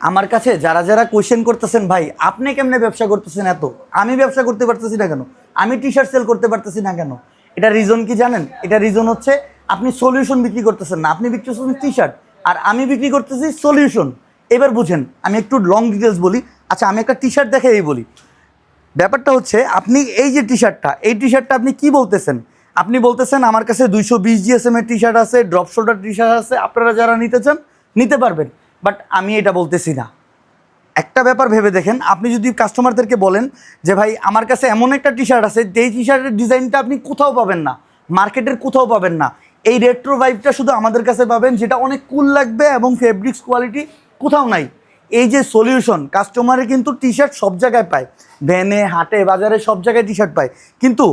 আমার কাছে যারা যারা কোয়েশ্চেন করতেছেন, ভাই আপনি কেমনে ব্যবসা করতেছেন এত, আমি ব্যবসা করতে পারতেছি না কেন, আমি টি শার্ট সেল করতে পারতেছি না কেন, এটা রিজন কি জানেন? এটা রিজন হচ্ছে আপনি সলিউশন বিক্রি করতেছেন না, আপনি বিক্রি করতেছেন টি শার্ট, আর আমি বিক্রি করতেছি সলিউশন। এবার বুঝেন, আমি একটু লং ডিটেলস বলি। আচ্ছা, আমি একটা টি শার্ট দেখে এই বলি। ব্যাপারটা হচ্ছে, আপনি এই যে টি শার্টটা, এই টি শার্টটা আপনি কি বলতেছেন? আপনি বলতেছেন আমার কাছে 220 জিএসএম এর টি শার্ট আছে, ড্রপ শোল্ডার টি শার্ট আছে, আপনারা যারা নিতে চান নিতে পারবেন। বাট আমি এটা বলতেছি না। একটা ব্যাপার ভেবে দেখেন, আপনি যদি কাস্টমারদেরকে বলেন যে ভাই আমার কাছে এমন একটা টি শার্ট আছে, যেই টি শার্টের ডিজাইনটা আপনি কোথাও পাবেন না, মার্কেটের কোথাও পাবেন না, এই রেট্রো ভাইবটা শুধু আমাদের কাছে পাবেন, যেটা অনেক কুল লাগবে এবং ফেব্রিক্স কোয়ালিটি কোথাও নাই। এই যে সলিউশন, কাস্টমারে কিন্তু টি শার্ট সব জায়গায় পায়, ভ্যানে, হাটে, বাজারে সব জায়গায় টি শার্ট পায়, কিন্তু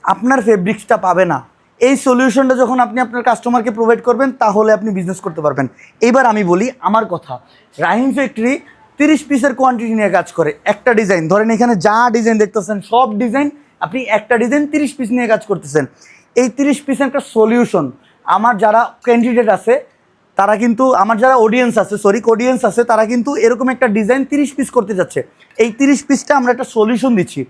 আপনার ফেব্রিক্সটা পাবে না। এই সলিউশনটা যখন আপনি আপনার কাস্টমারকে প্রোভাইড করবেন, তাহলে আপনি বিজনেস করতে পারবেন। এবার আমি বলি আমার কথা। রাহিম ফ্যাক্টরি 30 পিসের কোয়ান্টিটি নিয়ে কাজ করে। একটা ডিজাইন ধরেন, এখানে যা ডিজাইন দেখতেছেন সব ডিজাইন, আপনি একটা ডিজাইন 30 পিস নিয়ে কাজ করতেছেন। এই 30 পিসের একটা সলিউশন, আমার যারা ক্যান্ডিডেট আছে তারা কিন্তু, আমার যারা অডিয়েন্স আছে তারা কিন্তু এরকম একটা ডিজাইন 30 পিস করতে যাচ্ছে। এই 30 পিসটা আমরা একটা সলিউশন দিচ্ছি।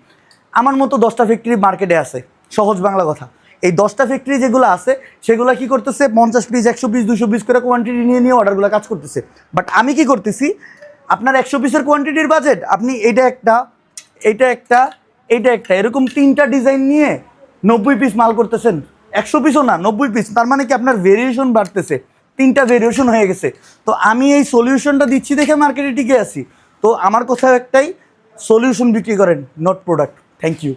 আমার মতো 10টা ফ্যাক্টরি মার্কেটে আছে, সহজ বাংলা কথা। এই 10টা ফ্যাক্টরি যেগুলো আছে সেগুলো কি করতেছে, 50 পিস, 100 পিস, 200 পিস করে কোয়ান্টিটি নিয়ে অর্ডারগুলো কাজ করতেছে। বাট আমি কি করতেছি, আপনার 100 পিসের কোয়ান্টিটির বাজেট, আপনি এইটা একটা, এইটা একটা, এইটা একটা, এরকম 3টা ডিজাইন নিয়ে 90 পিস মাল করতেছেন। 100 পিসও না, 90 পিস। তার মানে কি আপনার ভেরিয়েশন বাড়তেছে, 3টা ভেরিয়েশন হয়ে গেছে। তো আমি এই সলিউশনটা দিচ্ছি দেখে মার্কেটে টিকে আছি। তো আমার কথা একটাই, সলিউশন বিক্রি করেন, নট প্রোডাক্ট। Thank you.